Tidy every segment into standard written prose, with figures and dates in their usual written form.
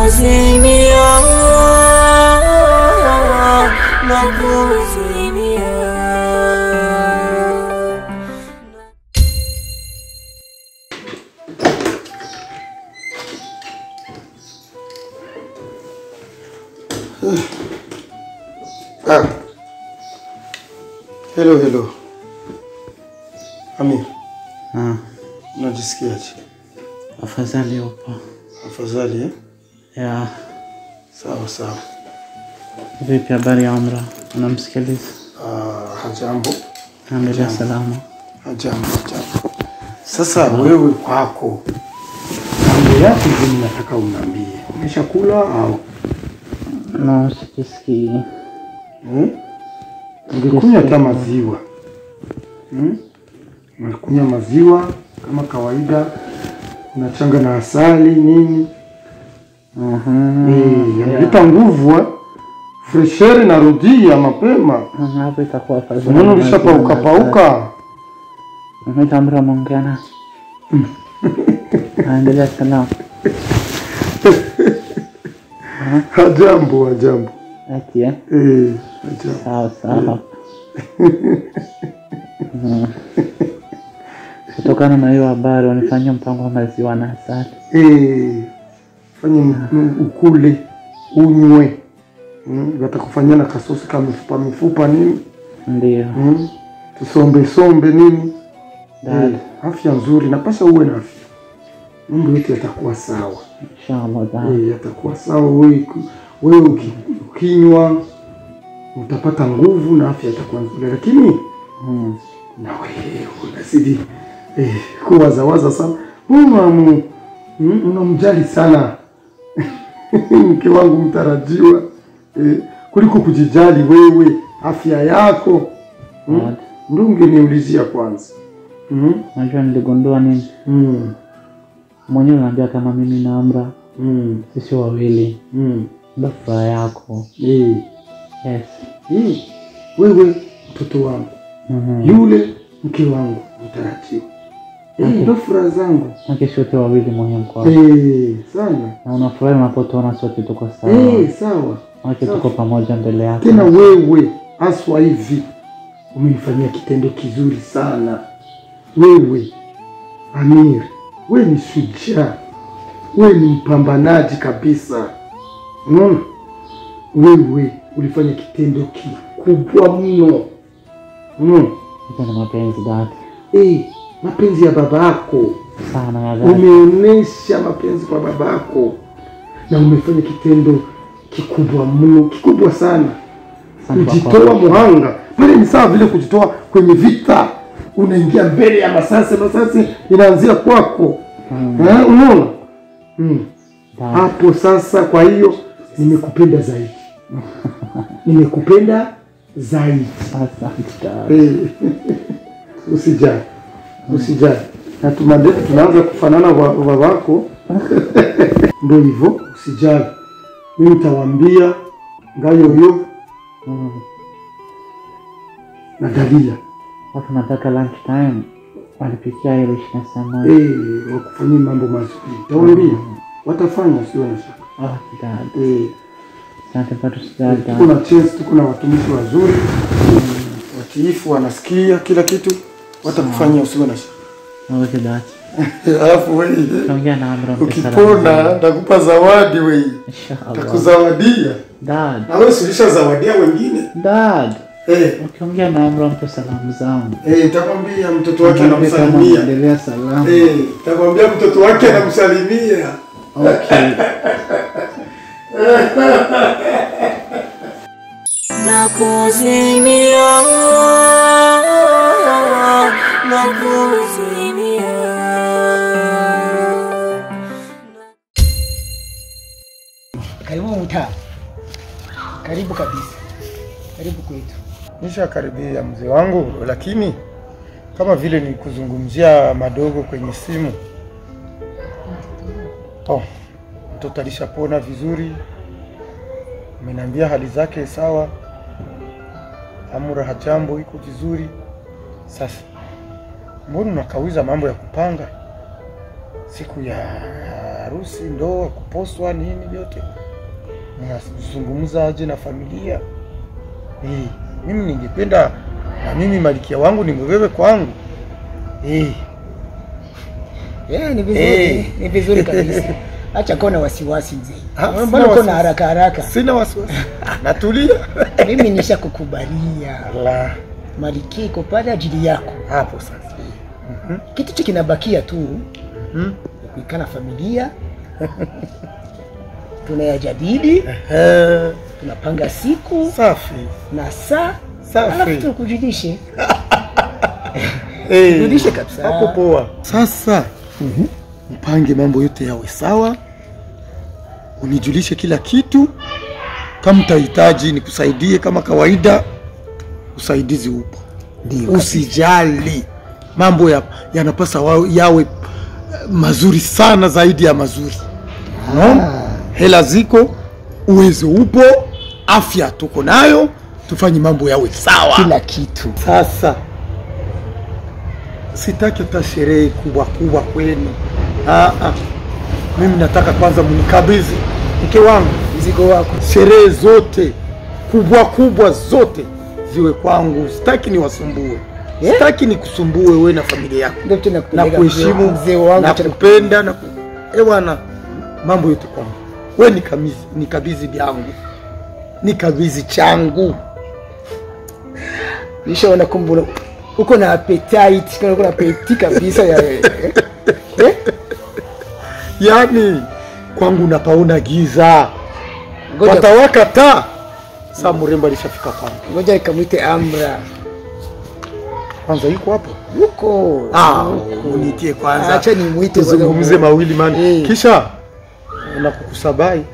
nakuzimia, Hello. Amir. Unajisikiaje? Afadhali upo. Afadhali eh? Ya. Sawa. Vipi habari ya Umra? Unamsikiliza? Hajambo. Alhamdulillah salama. Hajambo. Sasa wewe kwako, mambo yako mimi nataka uniambie. Umeshakula au? No, sikisikii. Ungekunywa hata maziwa. Unakunywa maziwa kama kawaida, unachanga na asali nini? Yanaleta nguvu, freshere na rudia mapema. Hapo itakuwa afadhali. Unaona ulishapauka. Umra mongana. Endelea salama. Hajambo. Ati Hajambo. Sawa. Kutokana na hiyo habari wanifanyia mpango wa maziwa na asali. Fanya ukule, unywe. Watakufanyia na kasosi kama mifupa nini? Ndio. Tusombe nini? Afya nzuri, napasha uwe na afya. Mambo yote yatakuwa sawa. Inshallah. Yatakuwa sawa. Wewe ukinywa utapata nguvu na afya itakuwa nzuri, lakini na wewe unazidi kuwaza sana. Unamjali sana mke wangu mtarajiwa, kuliko kujijali wewe afya yako. Ndio ungeniulizia kwanza. Unajua niligundua nini? Mwenyewe unaniambia kama mimi na Amra sisi wawili ndio furaha yako. Yes. Wewe mtoto wangu, yule mke wangu mtarajiwa, ndio furaha zangu. Kesho wote wawili muhimu kwa sana. Na unafurahi unapotuona sote tuko sawa. Sawa. Wote tuko pamoja mbele yako. Tena wewe aswa hivi umenifanyia kitendo kizuri sana. Wewe Amir, wewe ni shujaa. Wewe ni mpambanaji kabisa. Wewe ulifanya kitendo kikubwa mno. Ni mapenzi dad. Mapenzi ya babako. Sana ya dad. Umeonesha mapenzi kwa babako. Na umefanya kitendo kikubwa mno, kikubwa sana. Kujitoa muhanga. Pale ni sawa vile kujitoa kwenye vita. Unaingia mbele ya masasi inaanzia kwako. Unaona? Hapo sasa, kwa hiyo nimekupenda zaidi. Usijali. Na tunaanza kufanana babako. Ndio hivyo, usijali. Mimi nitawaambia ngayo hiyo. Na Dalila. Watu nataka lunch time. Walipikia ile shinasema. Wakufanyia mambo mazuri. Tawaambia. Watafanya, sio na shaka. Dad. Asante kwa tusijali. Kuna chance, kuna watumishi wazuri. Watiifu, wanasikia kila kitu. Watakufanyia, usio na shaka. Okay dad. Alafu wewe tunaongea na Amra. Ukipona nitakupa zawadi wewe. Inshallah. Nitakuzawadia. Dad. Na wewe usilisha zawadia wengine. Dad. Ukiongea na Amra mpe salamu zangu. Nitakwambia mtoto wake anamsalimia. Endelea salama. Nitakwambia mtoto wake anamsalimia. Okay. Nakuzimia. Karibu mtaa. Karibu kabisa. Karibu kwetu. Nishakaribia mzee wangu, lakini kama vile nilikuzungumzia madogo kwenye simu. Mtoto alishapona vizuri. Ameniambia hali zake sawa. Amra hajambo, iko vizuri. Sasa mbona unakawiza mambo ya kupanga siku ya harusi, ndoa, kuposwa, nini vyote. Mnazungumza aje na familia? Mimi ningependa na mimi malkia wangu nimebebe kwangu. Ni vizuri. Ni vizuri kabisa. Acha kona wasiwasi mzee. Mbona uko na haraka? Sina wasiwasi. Natulia. Mimi nishakukubalia. Allah. Malkia iko pale ajili yako. Hapo sasa. Kitu kinabakia tu kuikana familia. Tunayajadili. Tunapanga siku. Safi. Na saa. Safi. Alafu tukujulishe. Rudishe kabisa. Hapo poa. Sasa mpange mambo yote yawe sawa. Unijulishe kila kitu. Kama utahitaji nikusaidie kama kawaida, usaidizi upo. Ndio. Usijali. Mambo yanapasa yawe mazuri sana zaidi ya mazuri. Hela ziko, uwezo upo, afya tuko nayo, tufanye mambo yawe sawa. Kila kitu. Sasa sitaki hata sherehe kubwa kwenu. Mimi nataka kwanza mnikabidhi mke wangu mzigo wako. Sherehe zote kubwa zote ziwe kwangu. Sitaki niwasumbue. Sitaki nikusumbue wewe na familia yako. Na kuheshimu mzee wangu, na kupenda na bwana, mambo yote kwangu. Wewe nikabidhi vyangu. Nikabidhi changu. Nishaona kumbula uko na appetite, kana uko na appetite kabisa ya yani kwangu napaona giza. Watawaka taa. Saa mrembo alishafika kwangu. Ngoja nikamwite Amra. Kwanza yuko hapo? Yuko. Unitie kwanza. Acha nimuite tuzungumze mawili mani. Kisha nakukusabai.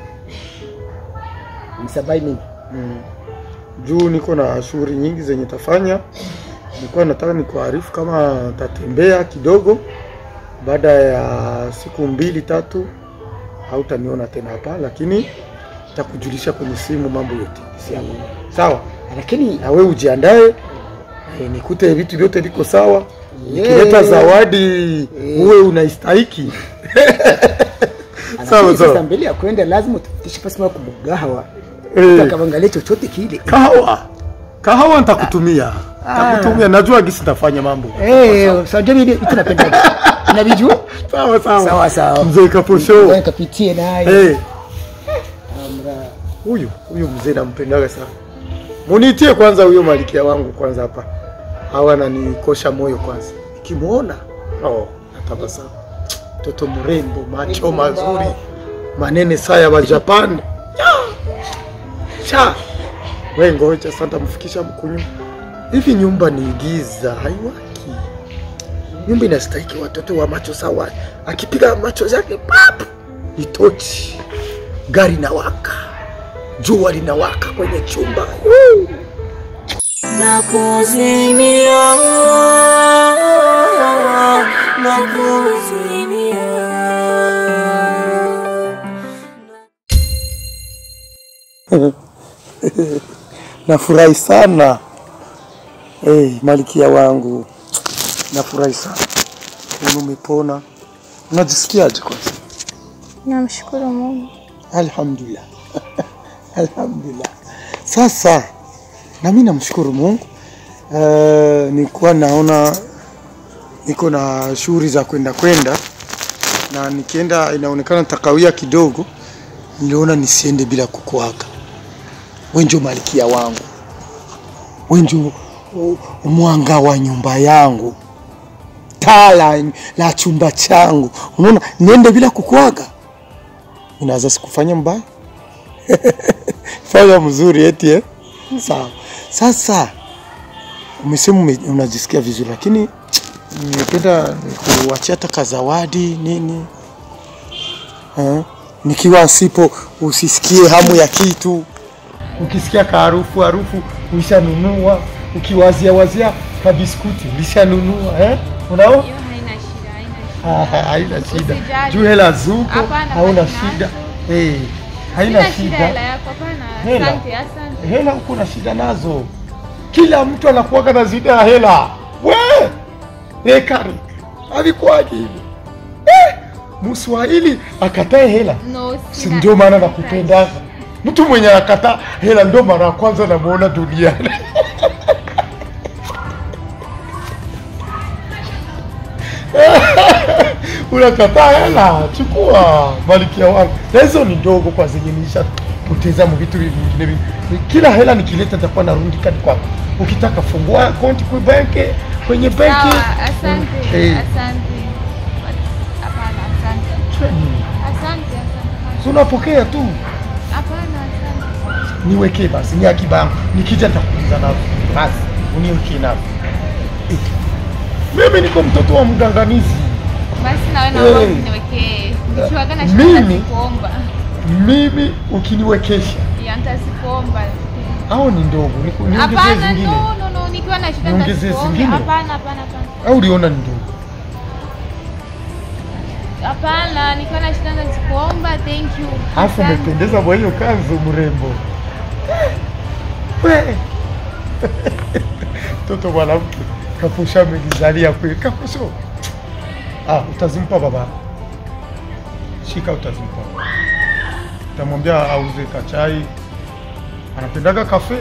Msabai nini? Juu niko na shughuli nyingi zenye tafanya. Nilikuwa nataka nikuarifu kama tatembea kidogo. Baada ya siku 2-3 hautaniona tena hapa, lakini nitakujulisha kwenye simu mambo yote. Sawa? Lakini na wewe ujiandae. Nikute vitu vyote viko sawa. Nikileta zawadi uwe unaistahiki. Sawa. Sasa mbele ya kwenda lazima tufikishe pasi mwa kumgahawa. Utakaangalia chochote kile. Kahawa nitakutumia. Nitakutumia, najua gisi nitafanya mambo. Sasa mimi tunapenda. Unabijua? Sawa. Mzee Kaposho. Ngoja nikapitie naye. Amra. Huyu mzee nampendaga sana. Munitie kwanza huyo malkia wangu kwanza hapa. Hawa ananikosha moyo kwanza. Nikimuona, natabasamu. Mtoto mrembo, macho mazuri. Manene saya wa Japan. Wewe ngoja sasa mfikisha mkunyu. Hivi nyumba ni giza, haiwaki. Nyumba inastahili watoto wa macho sawa. Akipiga macho zake ni tochi. Gari na waka. Jua linawaka kwenye chumba. Nakuzimia. Nafurahi sana. Malkia wangu. Nafurahi sana. Umepona. Unajisikiaje kwanza? Namshukuru Mungu. Alhamdulillah. Alhamdulillah. Sasa na mimi namshukuru Mungu. Nilikuwa naona niko na shughuli za kwenda na nikienda inaonekana takawia kidogo. Niliona nisiende bila kukuaga. Wewe ndio malkia wangu. Wewe ndio mwanga wa nyumba yangu. Taa la chumba changu. Unaona niende bila kukuaga? Inaweza sikufanya mbaya. Fanya mzuri eti Sawa. Sasa umesema unajisikia vizuri, lakini ningependa kuachia hata zawadi nini. Nikiwa sipo usisikie hamu ya kitu. Ukisikia harufu ulishanunua, ukiwazia kabiskuti ulishanunua, Unaona? Hiyo haina shida. Juu hela zuko, hauna shida. Haina shida. Hela yako hapana. Asante. Hela uko na shida nazo. Kila mtu anakuwa na shida ya hela. Kari. Alikuwaje hivi? Mswahili akatae hela. No, Si ndio maana nakupenda. Mtu mwenye akata hela ndio mara ya kwanza namuona duniani. Unakataa hela, chukua malikia wangu. Na hizo ni ndogo kwa zenyenisha poteza mu vitu vingine. Kila hela nikileta nitakuwa narundika kwako. Ukitaka fungua account kwa benki, kwenye benki. Sawa, asante. Asante. Hapana, asante. Asante. Unapokea tu. Hapana, asante. Niwekee basi, ni akiba yangu. Nikija nitakuuliza nao. Basi, uniwekee nao. Mimi niko mtoto wa mganganizi. Basi na wewe naomba uniwekee. Nikiwaga na shida kuomba. Mimi ukiniwekesha. Nitasikomba. Au ni ndogo? Niongezee zingine. Hapana, no, nikiwa na shida nitasikomba. Hapana. Au uliona ni ndogo? Hapana, nikiwa na shida nitasikomba. Thank you. Afu umependeza kwa hiyo kanzu mrembo. Wewe. Toto mwanamke kapusha mgizalia kweli kapusho. Utazimpa baba. Shika utazimpa. Utamwambia auze kachai. Anapendaga kafe.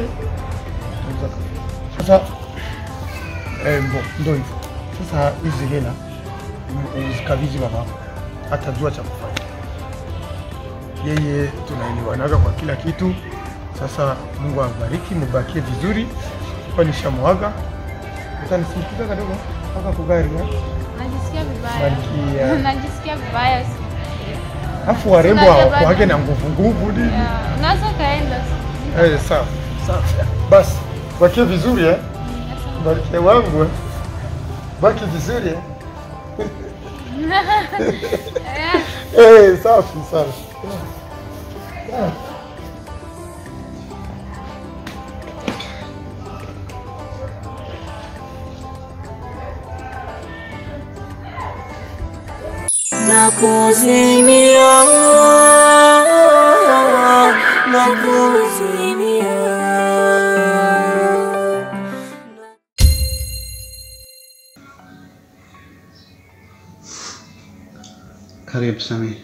Sasa ndio hivyo. Sasa hizi hela uzikabidhi baba. Atajua cha kufanya. Yeye tunaelewana kwa kila kitu. Sasa Mungu awabariki, mbakie vizuri. Kwa nishamuaga. Utanisindikiza kidogo mpaka kugari. Najisikia vibaya. Najisikia vibaya. Afu warembo wake na nguvu nini? Unaweza kaenda. Sawa. Basi, bakie vizuri Barikia wangu. Baki vizuri safi sana. Nakuzimia. Karibu Sami.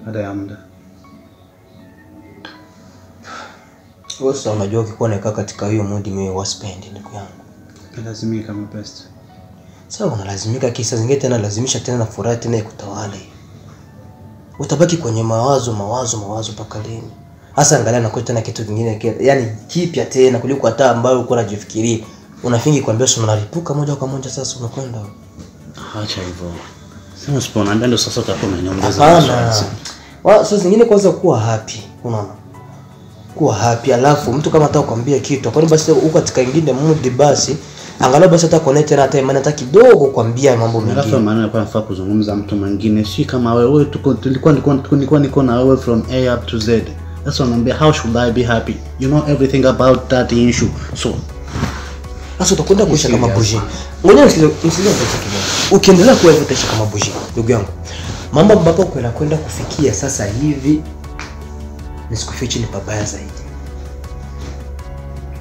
Baada ya muda. Wewe sasa unajua ukikuwa unakaa katika hiyo mood mimi waspendi ndugu yangu. Lazimika kama best. Sasa unalazimika kisa zingine tena lazimisha tena na furaha tena ikutawale. Utabaki kwenye mawazo mpaka lini? Hasa angalia na kwa tena kitu kingine yani kipya tena kuliko hata ambayo uko unajifikiria. Unafingi kuambia sio unalipuka moja kwa moja sasa unakwenda. Acha hivyo. Sema spona ndio sasa utakuwa unanyongeza. Hapana. Sasa zingine kwanza kuwa happy. Unaona? Kuwa happy alafu mtu kama ataka kuambia kitu. Kwa nini basi uko katika nyingine mood basi angalau basi hata connect na hata imani hata kidogo kuambia mambo mengine. Alafu maana kwa nafaa kuzungumza mtu mwingine si kama wewe tulikuwa niko na wewe from A up to Z. That's what I'm how should I be happy? You know everything about that issue. So sasa utakwenda kuisha kama buji. Ngoja nisikilize kidogo. Ukiendelea kuwa hivyo utaisha kama buji. Ndugu yangu. Mambo ambapo kwenda kufikia sasa hivi nisikufichi ni pabaya zaidi.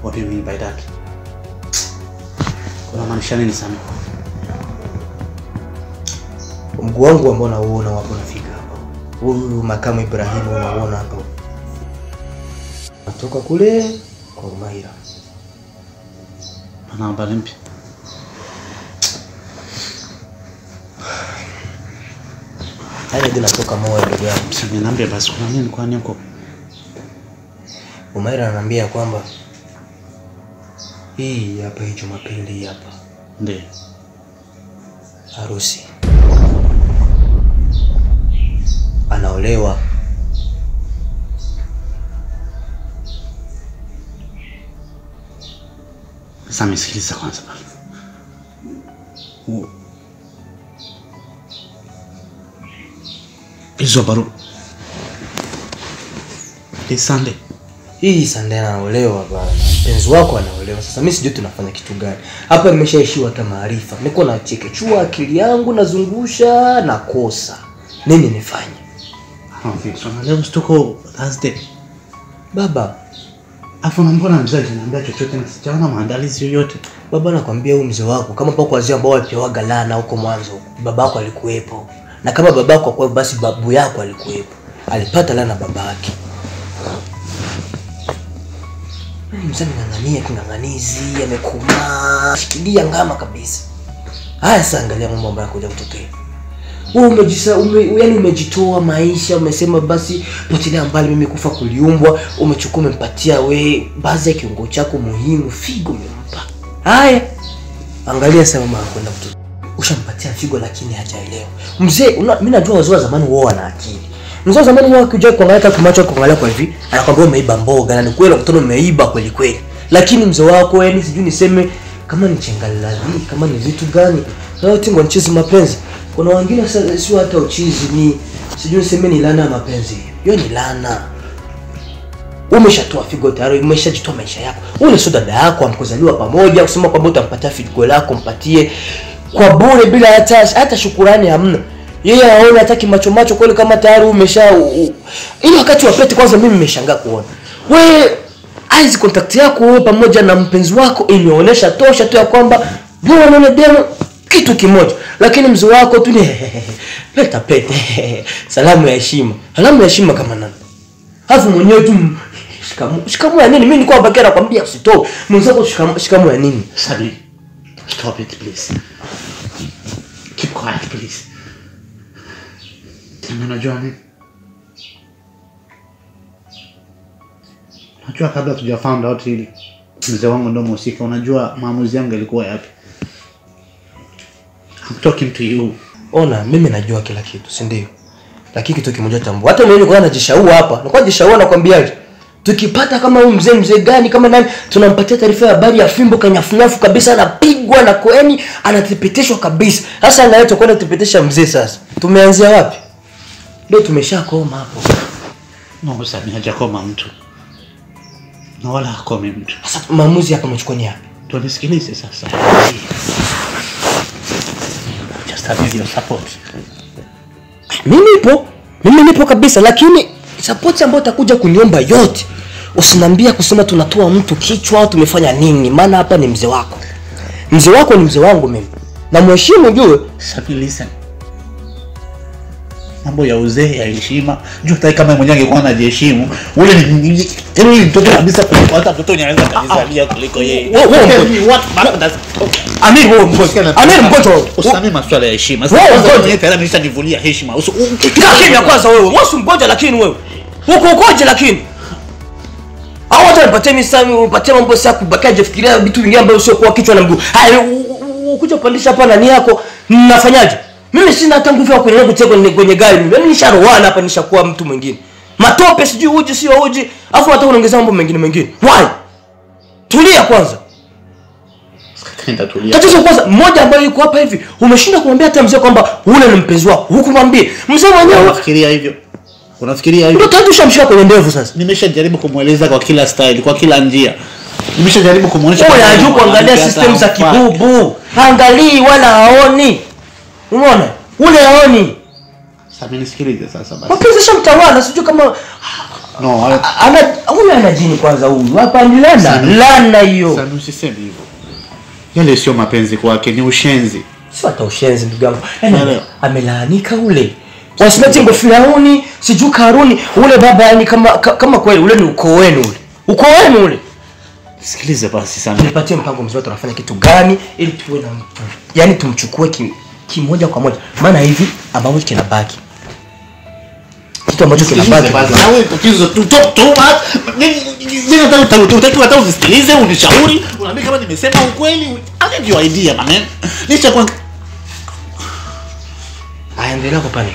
What do you mean by that? Kuna maanisha nini sana? Mguu wangu ambao nauona wapo nafika hapa. Huyu makamu Ibrahim unaona hapa. Natoka kule kwa Umaira. Ana habari mpya. Haya ndio natoka moyo ndugu yangu. Sasa niambie basi kuna nini kwa nini uko? Umaira ananiambia kwamba hii hapa hii Jumapili hapa. Ndiyo. Harusi. Anaolewa. Sasa msikiliza kwanza bana. Hizo baro. Sunday. Hii Sunday anaolewa bana. Mpenzi wako anaolewa. Sasa mimi sijui tunafanya kitu gani. Hapa nimeshaishiwa hata maarifa. Niko na chekechua akili yangu nazungusha na kosa. Nini nifanye? Okay, so leo tuko Thursday. Baba, afu mbona mzazi ananiambia chochote na sijaona maandalizi yoyote? Baba nakwambia huyu mzee wako kama pako wazee ambao walipewa galana huko mwanzo. Babako alikuwepo. Na kama babako kwa basi babu yako alikuwepo. Alipata laana babake. Mzee ngangania kinganganizi amekuma shikilia ngama kabisa. Haya sasa angalia mambo ambayo yanakuja kutokea. Wewe yani umejitoa maisha, umesema basi potelea mbali mimi kufa kuliumbwa, umechukua umempatia we baadhi ya kiungo chako muhimu, figo umempa. Haya. Angalia sasa mama anakwenda mtoto. Ushampatia figo lakini hajaelewa. Mzee mimi najua wazee wa zamani wao wana akili. Mzee wa zamani wao kuja kuangalia kumacho kuangalia kwa hivi, anakwambia umeiba mboga na ni kweli mtoto umeiba kweli kweli. Lakini mzee wako yani sijui niseme kama ni chengalali, kama ni vitu gani. Leo tingo nicheze mapenzi. Kuna wengine sio hata uchizi ni sijui niseme ni laana ya mapenzi. Hiyo ni laana. Umeshatoa figo tayari, umeshajitoa maisha yako. Ule sio dada yako amkuzaliwa pamoja, usema kwamba utampatia figo lako, mpatie kwa bure bila hata shukrani hamna. Yeye anaona hataki macho kweli kama tayari umesha ili wakati wa pete kwanza mimi nimeshangaa kuona. Wewe hizi contact yako wewe pamoja na mpenzi wako imeonyesha tosha tu ya kwamba wewe unaona demo kitu kimoja. Lakini mzee wako tu ni pete. Salamu ya heshima. Salamu ya heshima kama nani? Hafu mwenyewe tu shikamoo ya nini? Mimi nilikuwa bakera kwambia usitoe. Mwenzako shikamoo ya nini? Sabi. Stop it please. Keep quiet please. Unajua nini? Unajua kabla tuja found out hili mzee wangu ndo mhusika, unajua maamuzi yangu yalikuwa yapi? I'm talking to you. Ona mimi najua kila kitu, si ndio? Lakini kitu kimoja tambua. Hata mimi kwa najishaua hapa. Nakuwa jishaua nakwambiaje? Tukipata kama huyu mzee gani kama nani tunampatia taarifa ya habari ya fimbo kanyafunyafu kabisa, anapigwa na koeni anatipitishwa kabisa. Sasa anaitwa kwenda kutipitisha mzee sasa. Tumeanzia wapi? Ndio tumeshakoma hapo. No, sasa hajakoma mtu. Na wala hakome mtu. Sasa maamuzi yako umechukua ni yapi? Tunasikilize sasa. Just have your support. Mimi nipo kabisa, lakini support ambayo utakuja kuniomba yote usiniambia kusema tunatoa mtu kichwa au tumefanya nini, maana hapa ni mzee wako. Mzee wako ni mzee wangu mimi. Na mheshimu jue. Sabi listen. Mambo ya uzee ya heshima, jua hata kama mwenyewe angekuwa anajiheshimu, ule ni mtoto kabisa kuliko hata mtoto anaweza kujizalia kuliko yeye. Wewe mgonjwa. Usamee masuala ya heshima. Sasa mwenyewe tayari ameshanivulia heshima. Lakini kwanza wewe, wewe mgonjwa lakini wewe. Ukoje lakini? Au hata nipatie misami, upatie mambo sasa kubakaje fikiria vitu vingine ambavyo sio kwa kichwa na mguu. Haya ukuja kupandisha hapa nani yako, nafanyaje? Mimi sina hata nguvu ya kuendelea kucheka kwenye gari. Mimi nisharowana hapa, nishakuwa mtu mwingine. Matope sijui uji sio uji, afu hata unaongeza mambo mengine. Why? Tulia kwanza. Sikatenda tulia. Tatizo kwanza mmoja ambaye yuko hapa hivi, umeshinda kumwambia hata mzee kwamba ule ni mpenzi wako. Hukumwambia. Mzee mwenyewe unafikiria hivyo. Ndio tatu ushamshika kwenye ndevu sasa. Nimeshajaribu kumueleza kwa kila style, kwa kila njia. Nimeshajaribu kumuonyesha kwa ajili kuangalia system za kibubu. Angalii wala haoni. Umeona? Ule haoni. Sasa nisikilize sasa basi. Mapenzi shamtawala, sijui kama no, ana jini kwanza huyu. Hapa ni lana hiyo. Sasa usiseme hivyo. Yale sio mapenzi kwake, ni ushenzi. Sio hata ushenzi ndugu yangu. Yaani amelaanika ule. Wasimeti ngofirauni, sijui karuni, ule baba yani kama kweli ule ni ukoo wenu ule. Ukoo wenu ule. Sikilize basi sana. Nipatie mpango mzuri tunafanya kitu gani ili tuwe na mtu. Yaani tumchukue kimoja kwa moja. Maana hivi ambacho kinabaki. Kitu ambacho kinabaki. Na wewe tatizo tu mimi nataka usikilize, unishauri, unaambia kama nimesema ukweli, I need your idea man. Nisha kwa endelea kupanic.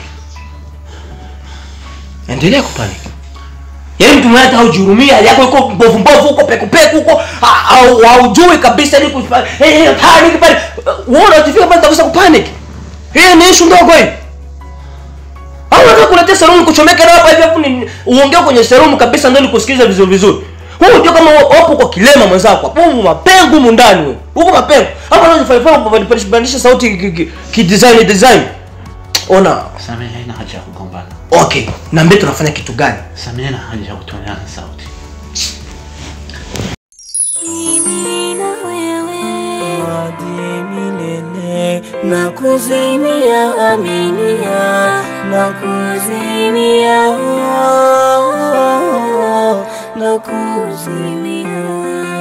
Yaani mtu mmoja haujihurumia, yako yuko mbovu huko peku huko, au haujui kabisa ni panic pale. Wewe unataka bado kabisa kupanic. Hii ni issue ndogo hii. Au unataka kuleta serumu kuchomeka na hapa hivi hapo uongee kwenye serumu kabisa ndio nikusikiliza vizuri. Wewe unajua kama wapo kwa kilema mwenzako. Hapo mapengo mundani wewe. Huko mapengo. Hapa ndio kupandisha sauti design. Ona, Samia haina haja ya kugombana. Okay, naambia tunafanya kitu gani? Samia haina haja ya kutoleana sauti. Mimi na wewe hadi milele na kuzimia, aminia na kuzimia, na kuzimia.